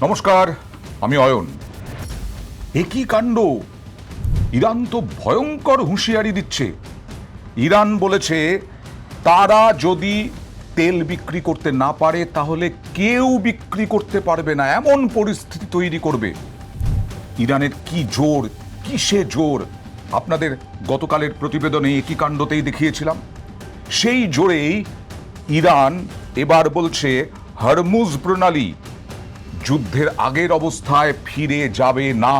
নমস্কার, আমি অয়ন। একই কাণ্ড, ইরান তো ভয়ঙ্কর হুঁশিয়ারি দিচ্ছে। ইরান বলেছে তারা যদি তেল বিক্রি করতে না পারে তাহলে কেউ বিক্রি করতে পারবে না, এমন পরিস্থিতি তৈরি করবে। ইরানের কি জোর, কিসে জোর, আপনাদের গতকালের প্রতিবেদনে একই কাণ্ডতেই দেখিয়েছিলাম। সেই জোরেই ইরান এবার বলছে হরমুজ প্রণালী যুদ্ধের আগের অবস্থায় ফিরে যাবে না।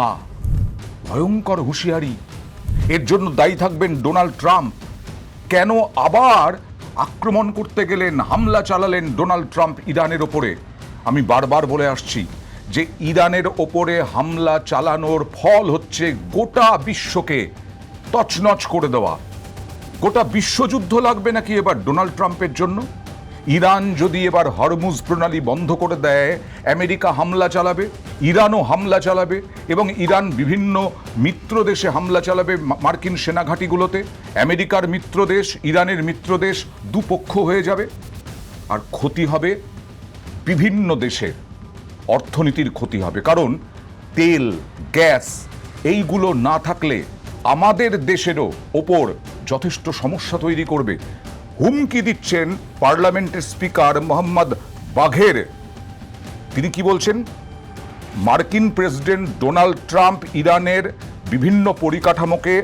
ভয়ঙ্কর হুঁশিয়ারি। এর জন্য দায়ী থাকবেন ডোনাল্ড ট্রাম্প। কেন আবার আক্রমণ করতে গেলেন, হামলা চালালেন ডোনাল্ড ট্রাম্প ইরানের ওপরে? আমি বারবার বলে আসছি যে ইরানের ওপরে হামলা চালানোর ফল হচ্ছে গোটা বিশ্বকে তছনছ করে দেওয়া। গোটা বিশ্বযুদ্ধ লাগবে নাকি এবার ডোনাল্ড ট্রাম্পের জন্য? ইরান যদি এবার হরমুজ প্রণালী বন্ধ করে দেয়, আমেরিকা হামলা চালাবে, ইরানও হামলা চালাবে, এবং ইরান বিভিন্ন মিত্র দেশে হামলা চালাবে, মার্কিন সেনাঘাঁটিগুলোতে। আমেরিকার মিত্র দেশ, ইরানের মিত্র দেশ, দুপক্ষ হয়ে যাবে। আর ক্ষতি হবে বিভিন্ন দেশের, অর্থনীতির ক্ষতি হবে। কারণ তেল, গ্যাস এইগুলো না থাকলে আমাদের দেশেরও ওপর যথেষ্ট সমস্যা তৈরি করবে। হুমকি দিচ্ছেন পার্লামেন্টের স্পিকার মোহাম্মদ বাঘের। তিনি কি বলছেন? মার্কিন প্রেসিডেন্ট ডোনাল্ড ট্রাম্প ইরানের বিভিন্ন পরিকাঠামোকে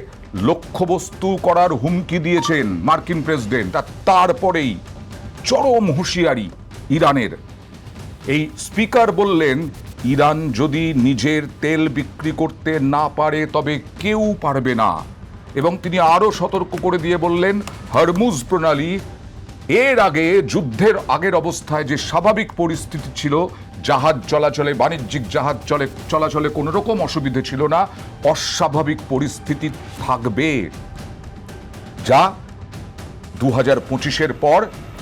লক্ষ্যবস্তু করার হুমকি দিয়েছেন মার্কিন প্রেসিডেন্ট। আর তারপরেই চরম হুঁশিয়ারি ইরানের। এই স্পিকার বললেন ইরান যদি নিজের তেল বিক্রি করতে না পারে তবে কেউ পারবে না। এবং তিনি আরও সতর্ক করে দিয়ে বললেন হরমুজ প্রণালী এর আগে, যুদ্ধের আগের অবস্থায় যে স্বাভাবিক পরিস্থিতি ছিল, জাহাজ চলাচলে, বাণিজ্যিক জাহাজ চলাচলে কোনো রকম অসুবিধে ছিল না, অস্বাভাবিক পরিস্থিতি থাকবে। যা 2025-এর পর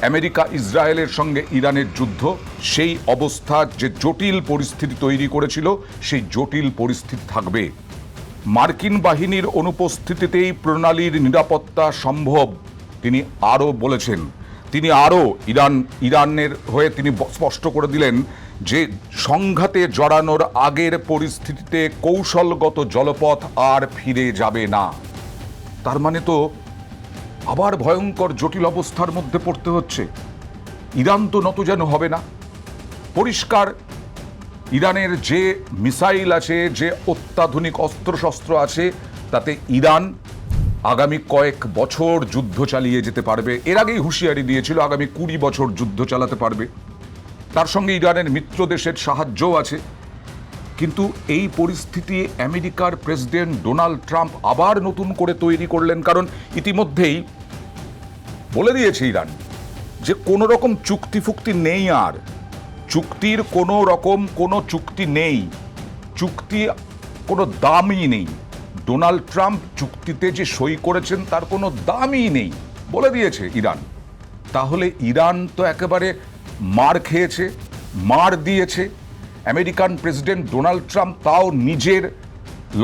আমেরিকা ইসরায়েলের সঙ্গে ইরানের যুদ্ধ, সেই অবস্থা যে জটিল পরিস্থিতি তৈরি করেছিল, সেই জটিল পরিস্থিতি থাকবে। মার্কিন বাহিনীর অনুপস্থিতিতেই প্রণালীর নিরাপত্তা সম্ভব, তিনি আরও বলেছেন। তিনি আরও ইরানের হয়ে তিনি স্পষ্ট করে দিলেন যে সংঘাতে জড়ানোর আগের পরিস্থিতিতে কৌশলগত জলপথ আর ফিরে যাবে না। তার মানে তো আবার ভয়ঙ্কর জটিল অবস্থার মধ্যে পড়তে হচ্ছে। ইরান তো নতজান হবে না। পরিষ্কার, ইরানের যে মিসাইল আছে, যে অত্যাধুনিক অস্ত্রশস্ত্র আছে, তাতে ইরান আগামী কয়েক বছর যুদ্ধ চালিয়ে যেতে পারবে। এর আগেই হুঁশিয়ারি দিয়েছিল আগামী 20 বছর যুদ্ধ চালাতে পারবে। তার সঙ্গে ইরানের মিত্র দেশের সাহায্যও আছে। কিন্তু এই পরিস্থিতি আমেরিকার প্রেসিডেন্ট ডোনাল্ড ট্রাম্প আবার নতুন করে তৈরি করলেন। কারণ ইতিমধ্যেই বলে দিয়েছে ইরান যে কোনো রকম চুক্তি ফুক্তি নেই, আর চুক্তির কোনো রকম কোনো চুক্তি নেই, চুক্তি কোনো দামই নেই। ডোনাল্ড ট্রাম্প চুক্তিতে যে সই করেছেন তার কোনো দামই নেই, বলে দিয়েছে ইরান। তাহলে ইরান তো একেবারে মার খেয়েছে, মার দিয়েছে। আমেরিকান প্রেসিডেন্ট ডোনাল্ড ট্রাম্প তাও নিজের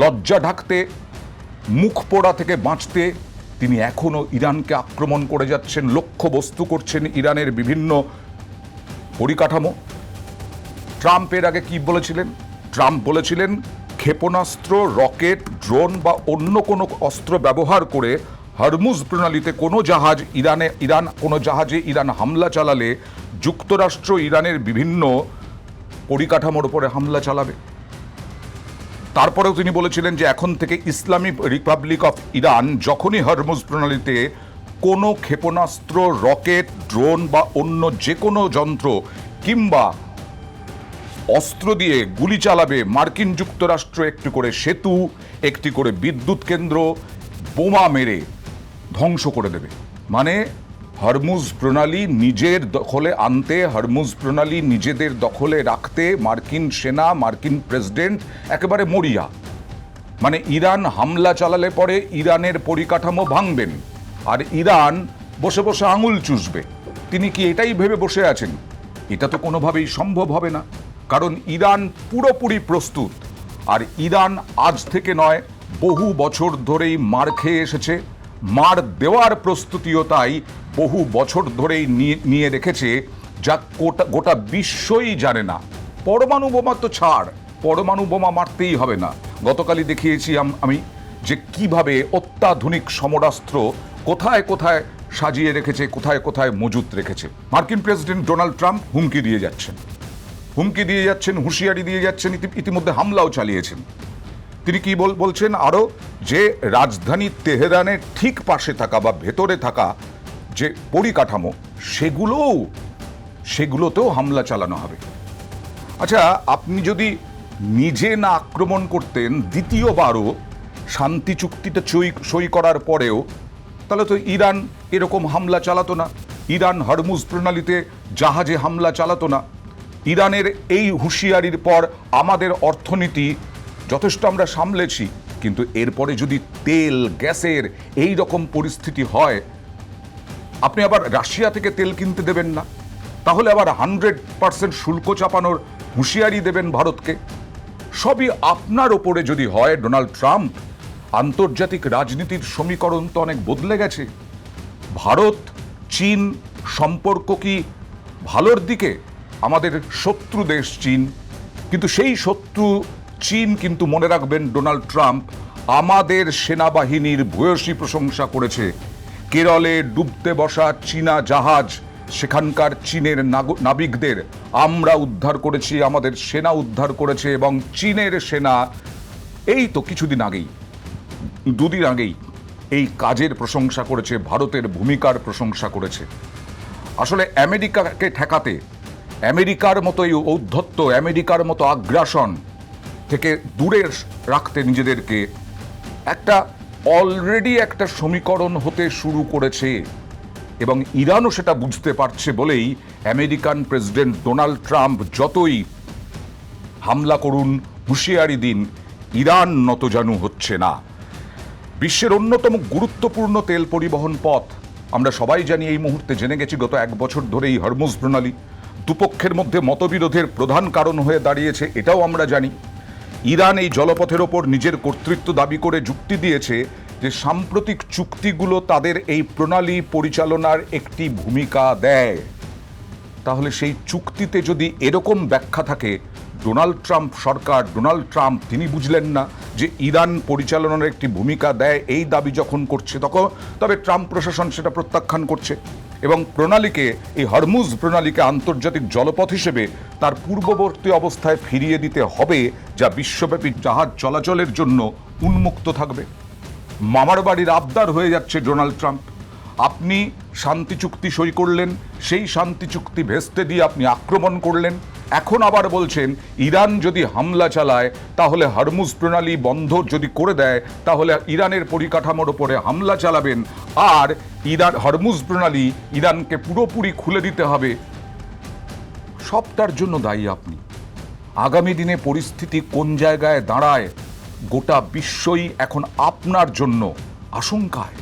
লজ্জা ঢাকতে, মুখ পোড়া থেকে বাঁচতে তিনি এখনও ইরানকে আক্রমণ করে যাচ্ছেন, লক্ষ্যবস্তু করছেন ইরানের বিভিন্ন পরিকাঠামো। ট্রাম্পের আগে কি বলেছিলেন? ট্রাম্প বলেছিলেন ক্ষেপণাস্ত্র, রকেট, ড্রোন বা অন্য কোনো অস্ত্র ব্যবহার করে হরমুজ প্রণালীতে কোনো জাহাজে ইরান হামলা চালালে যুক্তরাষ্ট্র ইরানের বিভিন্ন পরিকাঠামোর উপরে হামলা চালাবে। তারপরেও তিনি বলেছিলেন যে এখন থেকে ইসলামিক রিপাবলিক অফ ইরান যখনই হরমুজ প্রণালীতে কোনো ক্ষেপণাস্ত্র, রকেট, ড্রোন বা অন্য যে কোনো যন্ত্র কিংবা অস্ত্র দিয়ে গুলি চালাবে, মার্কিন যুক্তরাষ্ট্র একটি করে সেতু, একটি করে বিদ্যুৎ কেন্দ্র বোমা মেরে ধ্বংস করে দেবে। মানে হরমুজ প্রণালী নিজের দখলে আনতে, হরমুজ প্রণালী নিজেদের দখলে রাখতে মার্কিন সেনা, মার্কিন প্রেসিডেন্ট একেবারে মরিয়া। মানে ইরান হামলা চালালে পরে ইরানের পরিকাঠামো ভাঙবেন, আর ইরান বসে বসে আঙুল চুষবে। তিনি কি এটাই ভেবে বসে আছেন? এটা তো কোনোভাবেই সম্ভব হবে না। কারণ ইরান পুরোপুরি প্রস্তুত। আর ইরান আজ থেকে নয়, বহু বছর ধরেই মার খেয়ে এসেছে। মার দেওয়ার প্রস্তুতিও তাই বহু বছর ধরেই নিয়ে রেখেছে, যা গোটা বিশ্বই জানে না। পরমাণু বোমা তো ছাড়, পরমাণু বোমা মারতেই হবে না। গতকালই দেখিয়েছি আমি যে কিভাবে অত্যাধুনিক সমরাস্ত্র কোথায় কোথায় সাজিয়ে রেখেছে, কোথায় কোথায় মজুত রেখেছে। মার্কিন প্রেসিডেন্ট ডোনাল্ড ট্রাম্প হুমকি দিয়ে যাচ্ছেন, হুঁশিয়ারি দিয়ে যাচ্ছেন, ইতিমধ্যে হামলাও চালিয়েছেন। তিনি কি বলছেন আরও, যে রাজধানী তেহরানের ঠিক পাশে থাকা বা ভেতরে থাকা যে পরিকাঠামো সেগুলোতেও হামলা চালানো হবে। আচ্ছা, আপনি যদি নিজে না আক্রমণ করতেন দ্বিতীয়বারও শান্তি চুক্তিতে সই করার পরেও, তাহলে তো ইরান এরকম হামলা চালাতো না, ইরান হরমুজ প্রণালীতে জাহাজে হামলা চালাতো না। ইরানের এই হুঁশিয়ারির পর আমাদের অর্থনীতি যথেষ্ট আমরা সামলেছি, কিন্তু এরপরে যদি তেল গ্যাসের এই রকম পরিস্থিতি হয়, আপনি আবার রাশিয়া থেকে তেল কিনতে দেবেন না, তাহলে আবার 100% শুল্ক চাপানোর হুঁশিয়ারি দেবেন ভারতকে। সবই আপনার ওপরে যদি হয় ডোনাল্ড ট্রাম্প। আন্তর্জাতিক রাজনীতির সমীকরণ তো অনেক বদলে গেছে। ভারত চীন সম্পর্ক কি ভালোর দিকে? আমাদের শত্রু দেশ চীন, কিন্তু সেই শত্রু চীন কিন্তু মনে রাখবেন ডোনাল্ড ট্রাম্প আমাদের সেনাবাহিনীর ভূয়সী প্রশংসা করেছে। কেরলে ডুবতে বসা চীনা জাহাজ, সেখানকার চীনের নাবিকদের আমরা উদ্ধার করেছি, আমাদের সেনা উদ্ধার করেছে, এবং চীনের সেনা এই তো কিছুদিন আগেই, দুদিন আগেই এই কাজের প্রশংসা করেছে, ভারতের ভূমিকার প্রশংসা করেছে। আসলে আমেরিকাকে ঠেকাতে, আমেরিকার মতো এই ঔদ্ধত্য, আমেরিকার মতো আগ্রাসন থেকে দূরে রাখতে নিজেদেরকে অলরেডি একটা সমীকরণ হতে শুরু করেছে, এবং ইরানও সেটা বুঝতে পারছে বলেই আমেরিকান প্রেসিডেন্ট ডোনাল্ড ট্রাম্প যতই হামলা করুন, হুঁশিয়ারি দিন, ইরান নতজানু হচ্ছে না। বিশ্বের অন্যতম গুরুত্বপূর্ণ তেল পরিবহন পথ আমরা সবাই জানি, এই মুহূর্তে জেনে গেছি গত 1 বছর ধরে এই হরমুজ প্রণালী দুপক্ষের মধ্যে মতবিরোধের প্রধান কারণ হয়ে দাঁড়িয়েছে, এটাও আমরা জানি। ইরান এই জলপথের ওপর নিজের কর্তৃত্ব দাবি করে যুক্তি দিয়েছে যে সাম্প্রতিক চুক্তিগুলো তাদের এই প্রণালী পরিচালনার একটি ভূমিকা দেয়। তাহলে সেই চুক্তিতে যদি এরকম ব্যাখ্যা থাকে, ডোনাল্ড ট্রাম্প সরকার, ডোনাল্ড ট্রাম্প তিনি বুঝলেন না যে ইরান পরিচালনার একটি ভূমিকা দেয়, এই দাবি যখন করছে তবে ট্রাম্প প্রশাসন সেটা প্রত্যাখ্যান করছে, এবং প্রণালীকে, এই হরমুজ প্রণালীকে আন্তর্জাতিক জলপথ হিসেবে তার পূর্ববর্তী অবস্থায় ফিরিয়ে দিতে হবে, যা বিশ্বব্যাপী জাহাজ চলাচলের জন্য উন্মুক্ত থাকবে। মামার বাড়ির আবদার হয়ে যাচ্ছে ডোনাল্ড ট্রাম্প। আপনি শান্তি চুক্তি সই করলেন, সেই শান্তি চুক্তি ভেস্তে দিয়ে আপনি আক্রমণ করলেন, এখন আবার বলছেন ইরান যদি হামলা চালায় তাহলে হরমুজ প্রণালী বন্ধ যদি করে দেয় তাহলে ইরানের পরিকাঠামোর ওপরে হামলা চালাবেন, আর হরমুজ প্রণালী ইরানকে পুরোপুরি খুলে দিতে হবে। সবটার জন্য দায়ী আপনি। আগামী দিনে পরিস্থিতি কোন জায়গায় দাঁড়ায়, গোটা বিশ্বই এখন আপনার জন্য আশঙ্কায়।